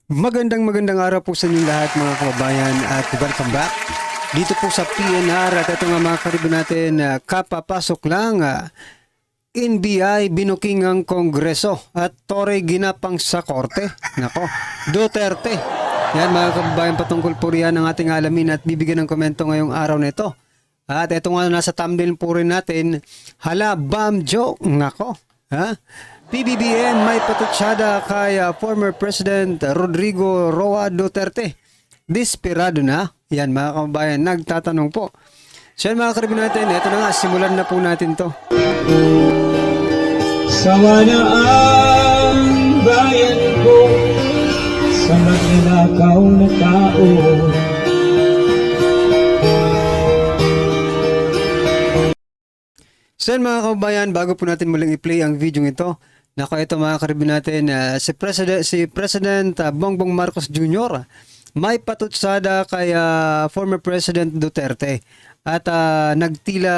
Magandang araw po sa inyong lahat mga kababayan at welcome back dito po sa PNR at ito nga mga karibo natin kapapasok lang NBI binuking ang Kongreso at Torre ginapang sa Korte. Nako, Duterte. Yan mga kababayan, patungkol po riyan ang ating alamin at bibigyan ng komento ngayong araw na ito. At ito nga nasa thumbnail po rin natin, hala bomb joke. Nako, ha? PBBM may patutsada kay former President Rodrigo Roa Duterte. Desperado na? Yan mga kababayan, nagtatanong po. So yan mga karibin natin, ito na nga, simulan na po natin to. Sawa na ang bayan ko sa magnanakaw na tao. So yan mga kababayan, bago po natin muling i-play ang video ito, nako ito mga karibin natin, si President Bongbong Marcos Jr. may patutsada kay former President Duterte at nagtila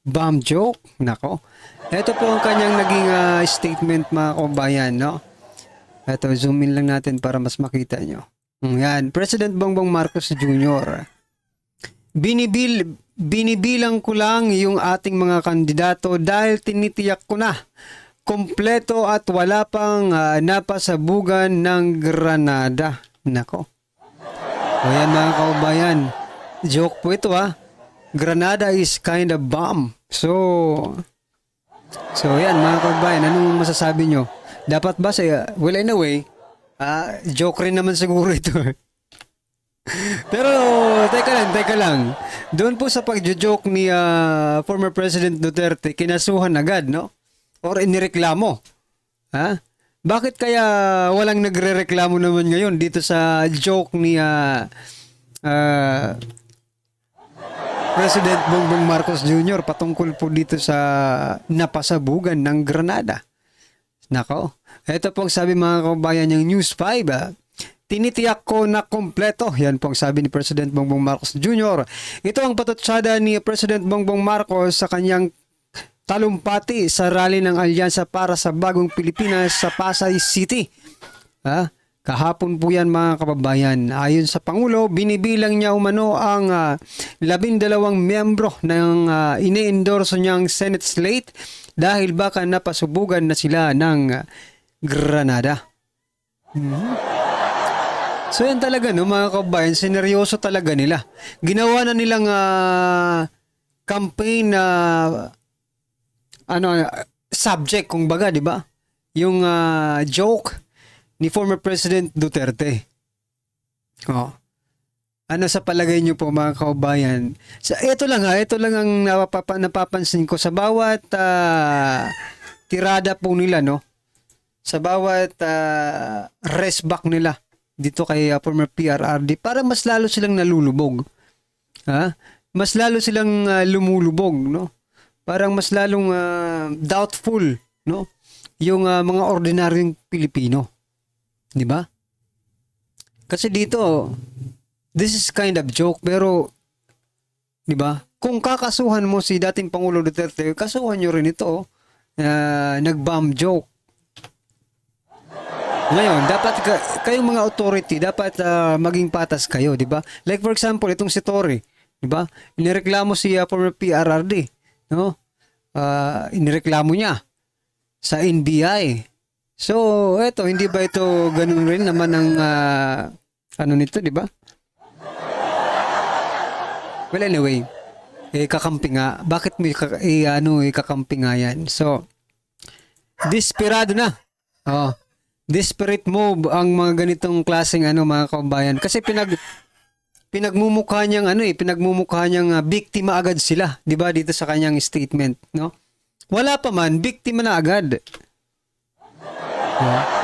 bomb joke. Nako, ito po ang kanyang naging statement mga kababayan, no? Ito, zoom in lang natin para mas makita nyo. Yan, President Bongbong Marcos Jr. Binibilang ko lang yung ating mga kandidato dahil tinitiyak ko na kompleto at wala pang napasabugan ng Granada. Nako. O yan mga kaubayan, joke po ito Granada is kind of bomb. So yan mga kaubayan, anong masasabi nyo? Dapat ba well in a way, joke rin naman siguro ito. Pero teka lang. Doon po sa pagjo-joke ni former President Duterte, kinasuhan agad, no? Or inireklamo. Ha? Bakit kaya walang nagrereklamo naman ngayon dito sa joke ni President Bongbong Marcos Jr. patungkol po dito sa napasabugan ng Granada? Nako, ito pong sabi mga kababayan ng News 5, tinitiyak ko na kompleto. Yan pong sabi ni President Bongbong Marcos Jr. Ito ang patutsada ni President Bongbong Marcos sa kanyang talumpati sa rally ng Alyansa para sa Bagong Pilipinas sa Pasay City. Kahapon po yan mga kababayan. Ayon sa Pangulo, binibilang niya umano ang 12 miyembro ng ine-endorso niyang Senate slate dahil baka napasubugan na sila ng Granada. So yan talaga no mga kababayan, sineryoso talaga nila. Ginawa na nilang campaign na subject kung baga, di ba? Yung joke ni former President Duterte. Ano sa palagay niyo po mga kababayan? Ito lang ang napapansin ko sa bawat tirada po nila, no? Sa bawat resback nila dito kay former PRRD, para mas lalo silang nalulubog. Mas lalo silang lumulubog, no? Parang mas lalong doubtful, no? Yung mga ordinaryong Pilipino. 'Di ba? Kasi dito, this is kind of joke, pero 'di ba? Kung kakasuhan mo si dating Pangulo Duterte, kasuhan niyo rin ito, nag-bomb joke. Ngayon, dapat kayong mga authority, dapat maging patas kayo, 'di ba? Like for example, itong si Torre, 'di ba? Inireklamo si former PRRD, no? Inireklamo niya sa NBI. So, eto, hindi ba ito ganun rin naman ang nito, 'di ba? Well, anyway, kakampi nga. Bakit may kakampi nga yan? So, desperado na. Desperate move ang mga ganitong klaseng mga kababayan. Kasi pinagmumukha niyang biktima agad sila, 'di ba, dito sa kanyang statement, no? Wala pa man, biktima na agad.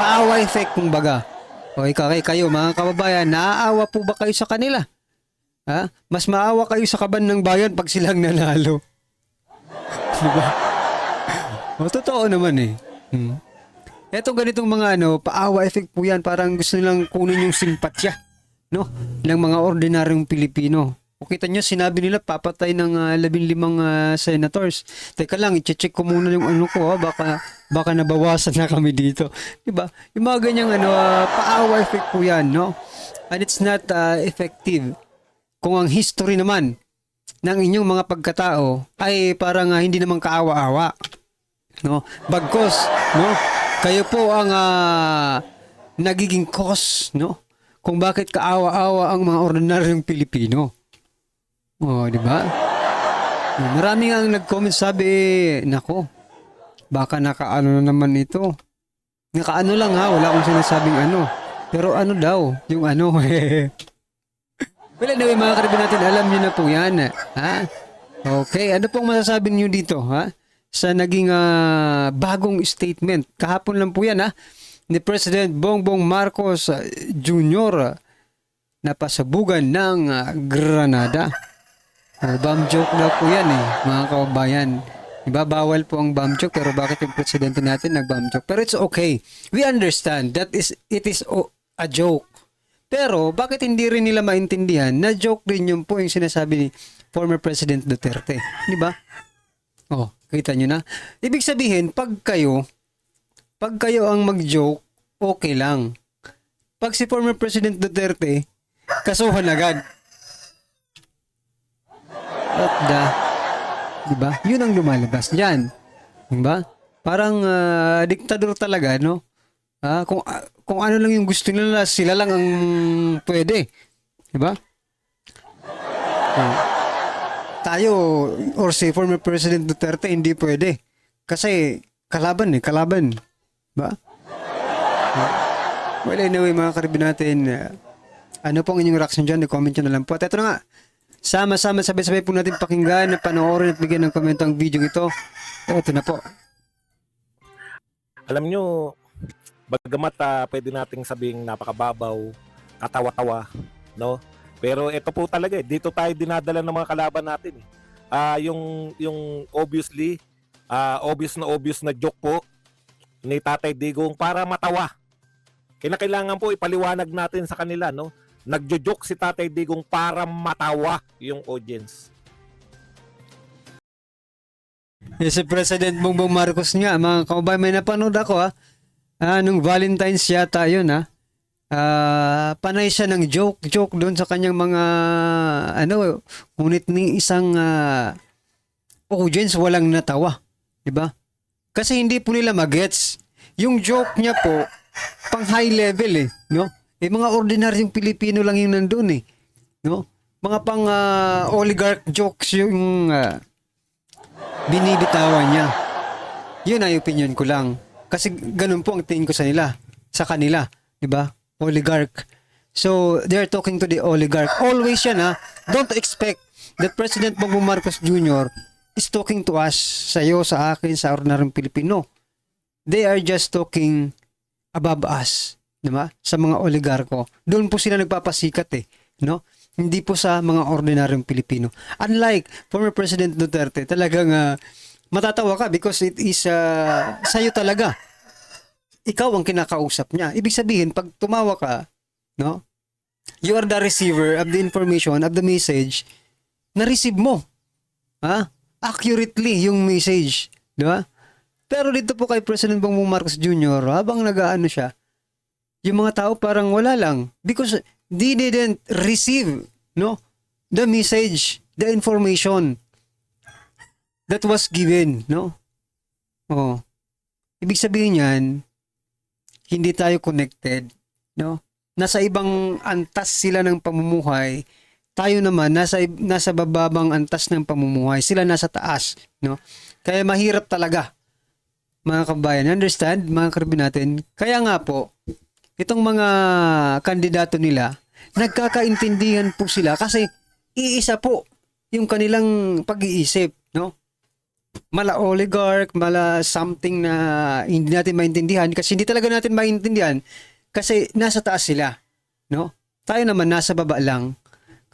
Paawa effect kung baga. Kayo mga kababayan, naaawa po ba kayo sa kanila? Mas maawa kayo sa kaban ng bayan pag silang nanalo. Diba? Totoo naman eh. Etong ganitong mga paawa effect po yan, parang gusto nilang kunin yung simpatya, no, ng mga ordinaryong Pilipino. O kita nyo, sinabi nila papatay ng 15 senators. Teka lang, i-check ko muna yung ano ko, baka nabawasan na kami dito. Diba? Yung mga ganyang paawa effect po yan, no? And it's not effective. Kung ang history naman ng inyong mga pagkatao ay parang hindi naman kaawa-awa. No? Bagkos, no? Kayo po ang nagiging cause, no? Kung bakit kaawa-awa ang mga ordinaryong Pilipino. Oh, di ba? Marami nga ang nag-comment sabi, nako, baka nakaano na naman ito. Nakaano lang ha, wala akong sinasabing ano. Pero ano daw, yung ano. Well, anyway, mga karibin natin, alam niyo na po yan. Ha? Okay, ano pong masasabi niyo dito, ha? Sa naging bagong statement. Kahapon lang po yan, ha? Ni President Bongbong Marcos Jr. Na pasabugan ng Granada. Bomb joke daw po yan mga kababayan. Diba, bawal po ang bomb joke, pero bakit yung presidente natin nag-bomb joke? Pero it's okay. We understand that it is a joke. Pero bakit hindi rin nila maintindihan na joke rin yun po yung sinasabi ni former President Duterte. Diba? Oh, kita nyo na. Ibig sabihin, pag kayo ang mag-joke, okay lang. Pag si former President Duterte, kasuhan agad. Diba? Yun ang lumalabas diyan. Diba? Parang diktador talaga, no? Kung ano lang yung gusto nila, sila lang ang pwede. Diba? Tayo, or si former President Duterte, hindi pwede. Kasi, kalaban. Diba? Well, anyway, mga karibin natin, ano pong inyong reaction dyan? I-comment nyo na lang po. At ito na nga, sama-sama, sabay-sabay po natin pakinggan, panoorin at bigyan ng komento ang video ito. Ito na po. Alam nyo, bagamat pwede nating sabing napakababaw, katawa-tawa, no? Pero ito po talaga, dito tayo dinadala ng mga kalaban natin. Yung obvious na joke po ni Tatay Digong para matawa. Kinakailangan po ipaliwanag natin sa kanila, no? Nagjo-joke si Tatay Digong para matawa yung audience. Si President Bongbong Marcos nga, mga kababayan, may napanood ako nung Valentine's yata yun panay siya ng joke doon sa kanyang mga ngunit ni isang audience walang natawa, di ba? Kasi hindi po nila magets. Yung joke niya po pang high level no? Mga ordinaryong Pilipino lang yung nandun no? Mga pang oligarch jokes yung binibitawan niya. Yun ay opinion ko lang. Kasi ganun po ang tingin ko sa kanila, di ba? Oligarch. So, they're talking to the oligarch. Always yan Don't expect that President Bongbong Marcos Jr. is talking to us, sa iyo, sa akin, sa ordinaryong Pilipino. They are just talking above us, di ba? Sa mga oligarko. Doon po sila nagpapasikat no? Hindi po sa mga ordinaryong Pilipino. Unlike former President Duterte, talagang matatawa ka because it is sa'yo talaga. Ikaw ang kinakausap niya. Ibig sabihin, pag tumawa ka, no? You are the receiver of the information, of the message na receive mo. Accurately yung message. Di ba? Pero dito po kay President Bongbong Marcos Jr., habang nag-aano siya, yung mga tao parang wala lang. Because they didn't receive, no, the message, the information that was given, no? Oh. Ibig sabihin yan, hindi tayo connected, no? Nasa ibang antas sila ng pamumuhay, tayo naman nasa bababang antas ng pamumuhay, sila nasa taas, no? Kaya mahirap talaga, mga kabayan. Understand, mga karibin natin? Kaya nga po, itong mga kandidato nila, nagkakaintindihan po sila kasi iisa po yung kanilang pag-iisip, no? Mala oligarch, mala something na hindi natin maintindihan kasi hindi talaga natin maintindihan kasi nasa taas sila, no? Tayo naman nasa baba lang.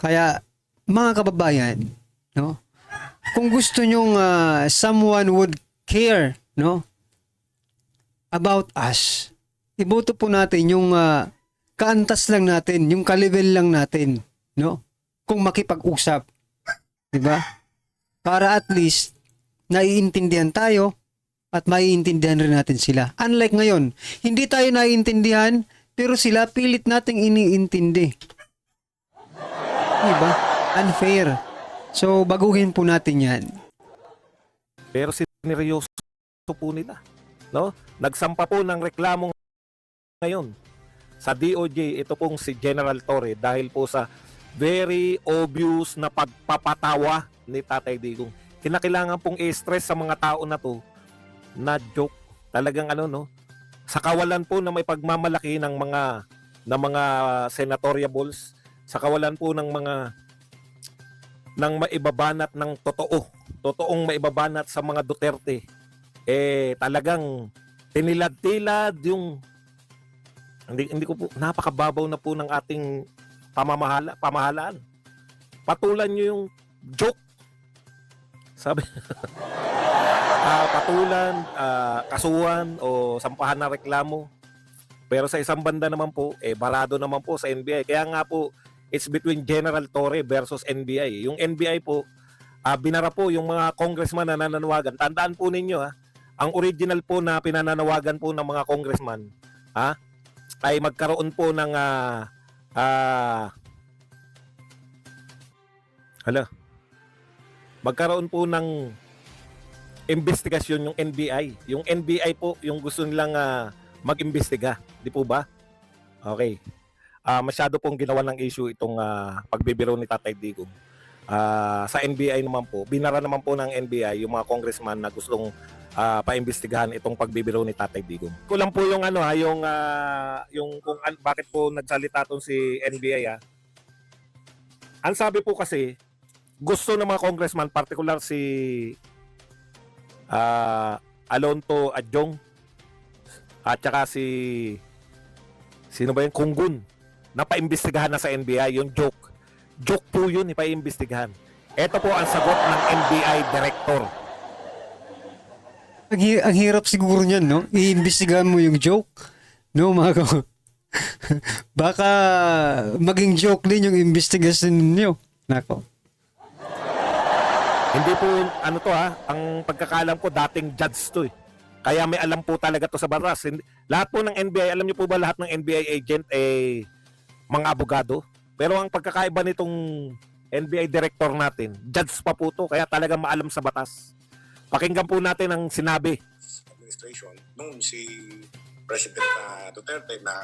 Kaya mga kababayan, no? Kung gusto nyong someone would care, no, about us, iboto po natin yung kaantas lang natin, yung ka-level lang natin, no? kung makipag-usap. 'Di ba? Para at least naiintindihan tayo at maiintindihan rin natin sila. Unlike ngayon, hindi tayo naiintindihan pero sila pilit nating iniintindi. 'Di ba? Unfair. So baguhin po natin 'yan. Pero sineryoso po nila, no? Nagsampa po ng reklamo ngayon sa DOJ ito pong si General Torre dahil po sa very obvious na pagpapatawa ni Tatay Digong. Kinakailangan pong i-stress sa mga tao na to na joke. Talagang ano, no? Sa kawalan po na may pagmamalaki ng mga senatoriables, sa kawalan po ng mga ng maibabanat ng totoong maibabanat sa mga Duterte, talagang tinilad-tilad yung hindi ko po, napakababaw na po ng ating pamahalaan. Patulan nyo yung joke. Sabi, patulan, kasuhan o sampahan na reklamo. Pero sa isang banda naman po, barado naman po sa NBI. Kaya nga po, it's between General Torre versus NBI. Yung NBI po, binara po yung mga congressman na nananawagan. Tandaan po ninyo, ang original po na pinananawagan po ng mga congressman, ay magkaroon po ng magkaroon po ng investigasyon yung NBI. Yung NBI po, yung gusto nilang mag-imbestiga. Di po ba? Okay. Masyado pong ginawa ng issue itong pagbibiro ni Tatay Digong. Sa NBI naman po, binara naman po ng NBI yung mga congressman na gustong paimbestigahan itong pagbibiro ni Tatay Digong. Kulang po yung bakit po nagsalita tong si NBI. Ang sabi po kasi, gusto ng mga congressman, particular si Alonto Adjong at saka sino ba yung Kunggun, na paimbestigahan na sa NBI. Yung joke po yun, ipaimbestigahan. Ito po ang sagot ng NBI director. Ang hirap siguro niyan, no? Iimbestigahan mo yung joke, no, mga baka maging joke din yung investigation ninyo. Nako. Hindi po, ang pagkakalam ko, dating judge to eh. Kaya may alam po talaga to sa batas. Lahat po ng NBI, alam niyo po ba lahat ng NBI agent mga abogado? Pero ang pagkakaiba nitong NBI director natin, judge pa po to, kaya talaga maalam sa batas. Pakinggan po natin ang sinabi. Administration, nung si President Duterte na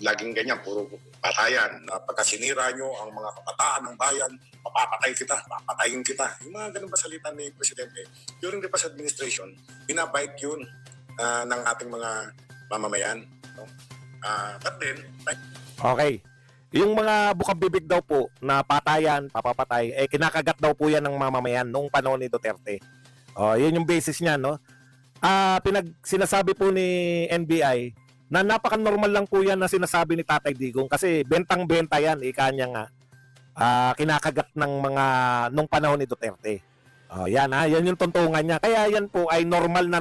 laging ganyan, puro patayan. Pagka sinira nyo ang mga kabataan ng bayan, papapatay kita, papatayin kita. Yung mga ganun ba salita ni Presidente, during the past administration, binabike yun ng ating mga mamamayan. No? But then, Okay. Yung mga bukang bibig daw po na patayan, papapatay, kinakagat daw po yan ng mamamayan noong panahon ni Duterte. Yun yung basis niya, no? Sinasabi po ni NBI na napaka-normal lang po yan na sinasabi ni Tatay Digong kasi bentang-benta yan, ika niya nga, kinakagat ng mga nung panahon ni Duterte. Yan yung tuntungan niya. Kaya yan po ay normal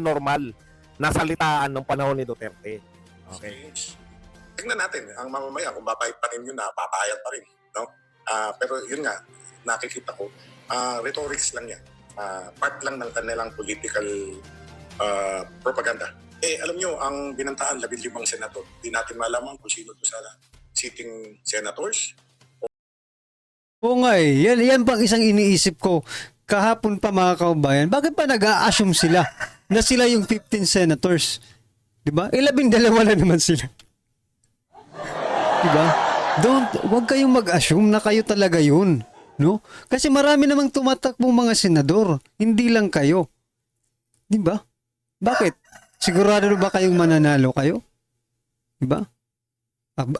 na salitaan nung panahon ni Duterte. Okay. tingnan natin ang mamamayan kung babay pa rin yun na papayan pa rin. No? Pero yun nga, nakikita ko, rhetorics lang yan. Part lang ng kanilang political propaganda. Alam nyo, ang binantaan, 15 senator. Di natin malaman kung sino to sa sitting senators. Oo nga eh. Yan pang isang iniisip ko. Kahapon pa mga kaubayan, bakit pa nag-a-assume sila na sila yung 15 senators? Diba? 12 na naman sila. Diba? Wag kayong mag-assume na kayo talaga yun. No? Kasi marami namang tumatakbong mga senador. Hindi lang kayo. Diba? Bakit? Sigurado ba kayong mananalo kayo? Diba?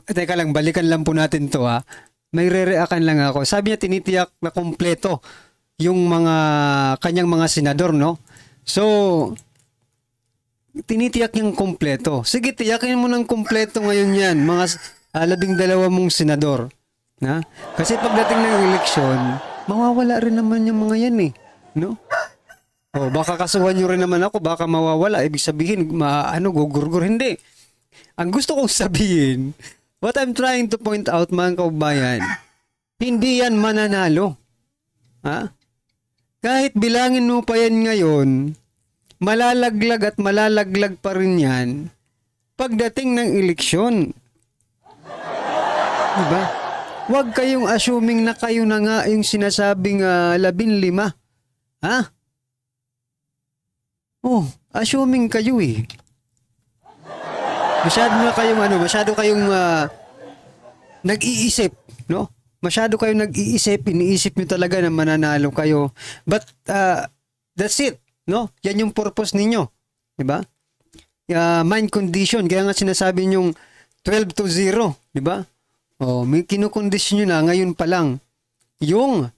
Teka lang, balikan lang po natin to ha. May re-reakan lang ako. Sabi niya tinitiyak na kompleto yung mga kanyang mga senador, no? So, tinitiyak yung kompleto. Sige, tiyakin mo ng kompleto ngayon yan, mga 12 mong senador. Ha? Kasi pagdating ng eleksyon, mawawala rin naman yung mga yan eh. No? O, baka kasuhan nyo rin naman ako, baka mawawala. Ibig sabihin, gugurgur. Hindi. Ang gusto kong sabihin, what I'm trying to point out mga kaubayan, Hindi yan mananalo. Ha? Kahit bilangin mo pa yan ngayon, malalaglag at malalaglag pa rin yan pagdating ng eleksyon. Diba? Huwag kayong assuming na kayo na nga yung sinasabing 15. Ha? Oh, assuming kayo eh. Masyado kayong nag-iisip, no? Masyado kayong nag-iisip, iniisip nyo talaga na mananalo kayo. But that's it, no? Yan yung purpose ninyo, 'di ba? Mind condition, kaya nga sinasabi nyong 12-0, 'di ba? Oh, may kinukondisyon nyo na ngayon pa lang. Yung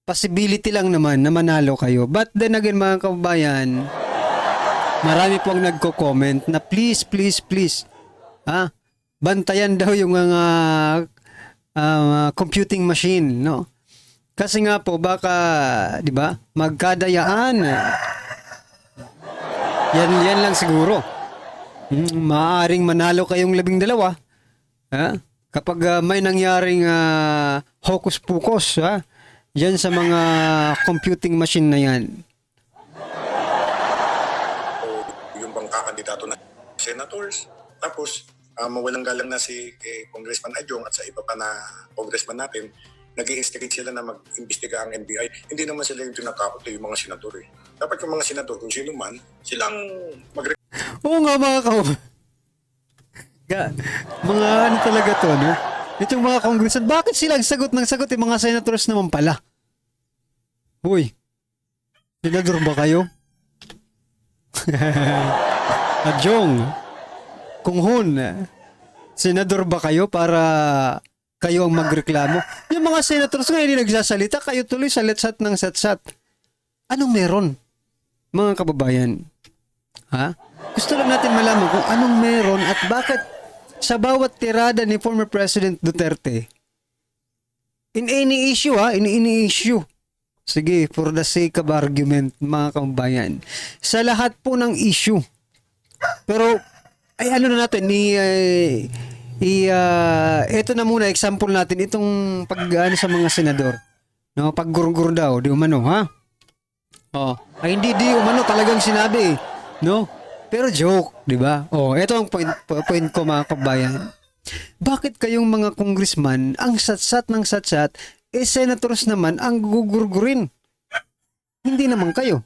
possibility lang naman na manalo kayo. But then again, mga kababayan, marami pong nagko-comment na please, bantayan daw yung mga computing machine, no? Kasi nga po baka, 'di ba? Magkadayaan. Yan lang siguro. Maaring manalo kayong 12. Kapag may nangyaring hocus pocus, yan sa mga computing machine na yan. Yung bang kakandidato na senators, tapos mawalang galang na si Congressman Adjong at sa iba pa na congressman natin, nag-i-instigate sila na mag-imbestiga ang NBI. Hindi naman sila yung tinakakot yung mga senador eh. Dapat yung mga senador, kung sino man, silang Oo nga mga mga ano talaga to, no? Itong mga congressman, bakit sila sagot ng sagot yung mga senators naman pala? Uy, senador ba kayo? Adjong, Kunghun, senador ba kayo para kayo ang magreklamo? Yung mga senators nga hindi nagsasalita, kayo tuloy salit-sat ng satsat. Anong meron, mga kababayan? Ha? Gusto lang natin malaman kung anong meron at bakit sa bawat tirada ni former President Duterte, in any issue, in any issue, sige, for the sake of argument, mga kababayan, sa lahat po ng issue, pero ay ano na natin, ito na muna, example natin, itong pag sa mga senador, no, paggurgur daw, di umano, ha? Oh, ay hindi di umano, talagang sinabi, no? Pero joke, di ba? Oh, ito ang point ko, mga kabayan. Bakit kayong mga congressman, ang satsat ng satsat, senators naman ang gugurgurin? Hindi naman kayo.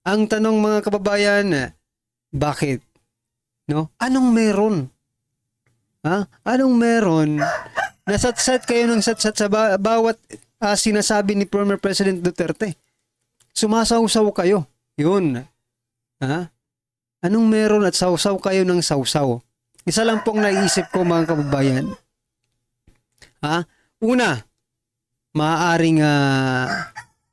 Ang tanong, mga kababayan, bakit? No? Anong meron? Anong meron? Nasatsat kayo ng satsat sa bawat sinasabi ni former President Duterte. Sumasaw-saw kayo. Yun. Anong meron at sausaw kayo ng sausaw? Isa lang pong naisip ko, mga kababayan. Una, maaaring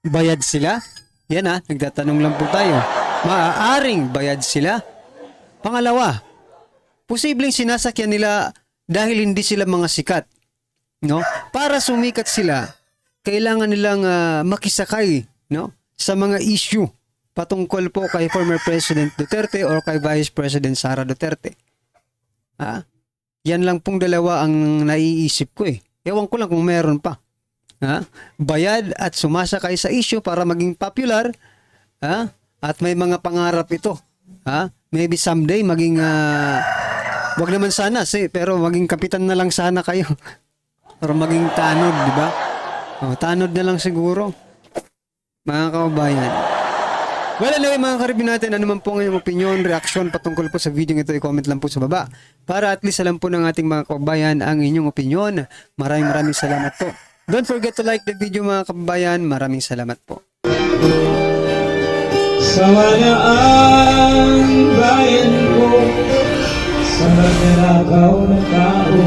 bayad sila. Yan nagtatanong lang po tayo. Maaaring bayad sila. Pangalawa, posibleng sinasakyan nila dahil hindi sila mga sikat. No? Para sumikat sila, kailangan nilang makisakay, no, sa mga issue patungkol po kay former President Duterte or kay Vice President Sara Duterte. Yan lang pong dalawa ang naiisip ko eh. Ewan ko lang kung meron pa. Bayad at sumasakay sa issue para maging popular, at may mga pangarap ito. Maybe someday maging wag naman sana pero maging kapitan na lang sana kayo. Or maging tanod, di ba? Tanod na lang siguro. Mga kababayan. Well, anyway, mga karibin natin, ano man po ngayong opinion, reaksyon patungkol po sa video ito, i-comment lang po sa baba. Para at least alam po ng ating mga kababayan ang inyong opinion. Maraming salamat po. Don't forget to like the video, mga kababayan. Maraming salamat po. Sawa na ang bayan ko sa magnanakaw na tao.